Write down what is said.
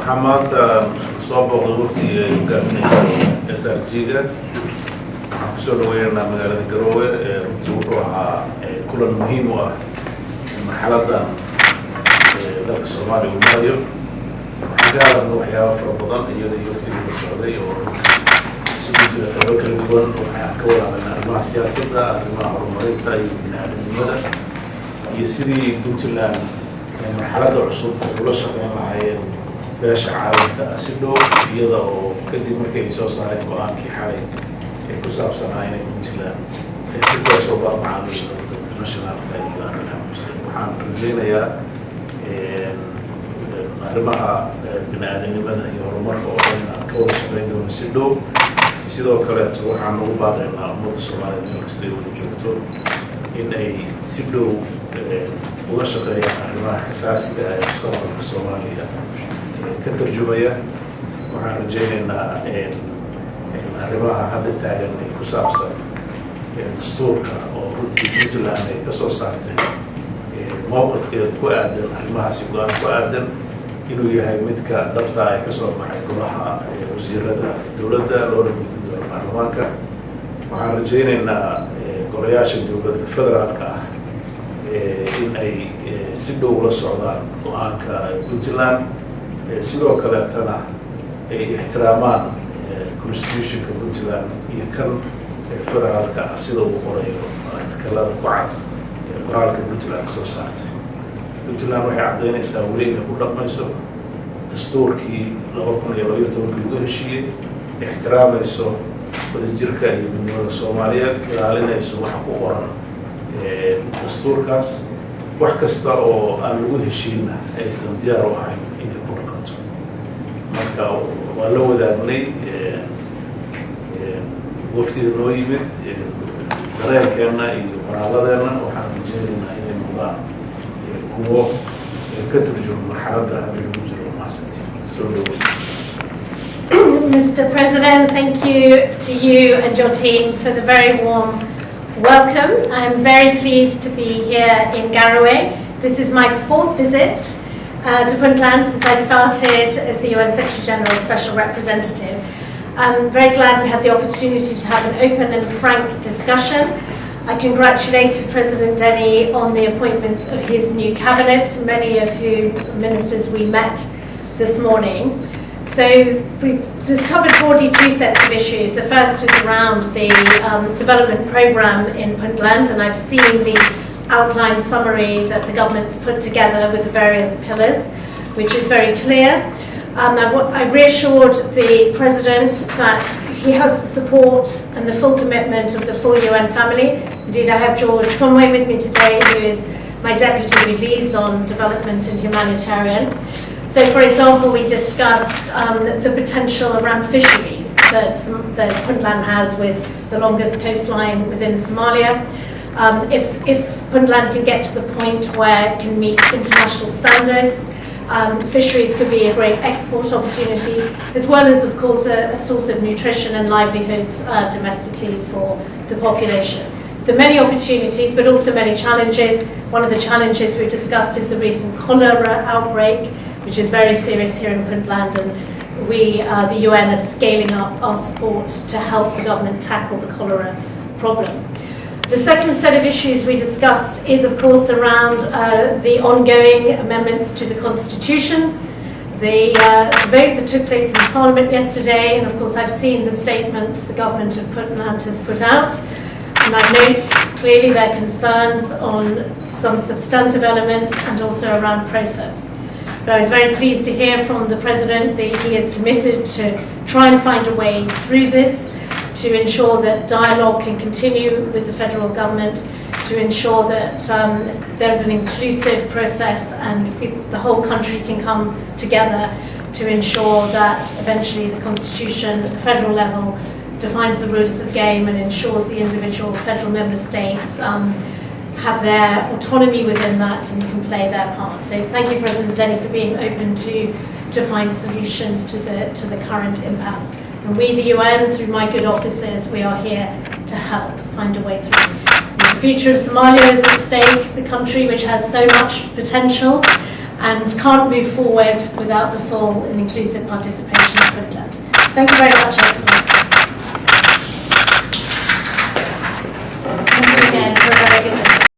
waxaa maanta soo booqday waftiga ay hogaaminaysa SRG-ga. waxaan kusoo dhaweynaynaa magaalada Garowe. runtii wuxuu ahaa kulan muhiim u ah marxaladan dalka Soomaaliya uu marayo. waxaan ka hadalnay waxyaabo fara badan iyada iyo waftiga la socday oo isugu jira qaybo kala duwan. waxaan ka wada hadalnay arrimaha siyaasadda, arrimaha horumarinta iyo bini'aadanimada, iyo sidii Puntland marxaladda cusub ula shaqeyn lahaayeen beesha caalamka si dhow, iyada oo kadib markii ay soo saareen go'aankii xalay ee ku saabsanaa inay Puntland si toos uga macaamiisho internationalka iyo arrimaha muslim. waxaan rajaynayaa arrimaha bini'aadanimada iyo horumarka oo dhan aan ka wada shaqeyn doono si dhow. sidoo kaleeto waxaan ugu baaqaynaa ummadda Soomaaliyeed meel kasta ay wada joogto in ay si dhow uga shaqeeyaan arrimaha xasaasiga ah ee mustaqbalka Soomaaliya ka tarjumaya. waxaan rajaynaynaa arrimaha hadda taagan ee ku saabsan dastuurka oo runtii Puntland ay ka soo saartay mowqifkeeda ku aadan arrimahaasi go'aan ku aadan inuu yahay midka dhabta ay ka soo baxay golaha wasiirada dowladda loona gudbin doono baarlamaanka. waxaan rajaynaynaa golayaasha dowladda federaalka ah in ay si dhow ula socdaan go'aanka Puntland, sidoo kaleetana ay ixtiraamaan constitutionka Puntland iyo kan federaalka ah sida uu qorayo artikalada ku cad qoraalka Puntland soo saartay. Puntland waxay caddaynaysaa weli inay ku dhaqmayso dastuurkii 2012 lagu heshiiyey, ixtiraamayso wadajirka iyo midnimada Soomaaliyeed, ilaalinayso waxa ku qoran dastuurkaas. wax kasta oo aan lagu heshiinna aysan diyaar u ahayn inay ku dhaqanto. marka waa la wadaagnay waftiga noo yimid dareenkeenna iyo qoraaladeenna. waxaan rajaynaynaa inay noqdaan kuwo ka turjuma marxaladda hadda lagu jiro. mahadsantiin. soo dhawow. Mr. President, thank you to you and your team for the very warm welcome. I'm very pleased to be here in Garowe. This is my 4th visit to Pland since I started as the UN Secretary General Special Representative. I'm very glad we had the opportunity to have an open and frank discussion. I congratulated President Deni on the appointment of his new cabinet, many of whom ministers we met this morning. So we've just covered broadly 2 sets of issues. The first is around the development programme in Puntland, and I've seen the outline summary that the government's put together with the various pillars, which is very clear. I reassured the President that he has the support and the full commitment of the full UN family. Indeed, I have George Conway with me today, who is my deputy who leads on development and humanitarian. So, for example, we discussed the potential around fisheries that Puntland has with the longest coastline within Somalia. If Puntland can get to the point where it can meet international standards, fisheries could be a great export opportunity, as well as, of course, a source of nutrition and livelihoods domestically for the population. So many opportunities, but also many challenges. One of the challenges we've discussed is the recent cholera outbreak, which is very serious here in Puntland, and we, the UN, are scaling up our support to help the government tackle the cholera problem. The second set of issues we discussed is, of course, around the ongoing amendments to the Constitution. The vote that took place in Parliament yesterday, and of course I've seen the statement the government of Puntland has put out, and I note clearly their concerns on some substantive elements and also around process. But I was very pleased to hear from the President that he is committed to try and find a way through this, to ensure that dialogue can continue with the federal government, to ensure that there is an inclusive process and the whole country can come together to ensure that eventually the Constitution at the federal level defines the rules of the game and ensures the individual federal member states have their autonomy within that and can play their part. So thank you, President Deni, for being open to find solutions to the current impasse. And we, the UN, through my good officers, we are here to help find a way through. The future of Somalia is at stake, the country which has so much potential, and can't move forward without the full and inclusive participation of Pland. Thank you very much, Excellency. Thank you again for a very good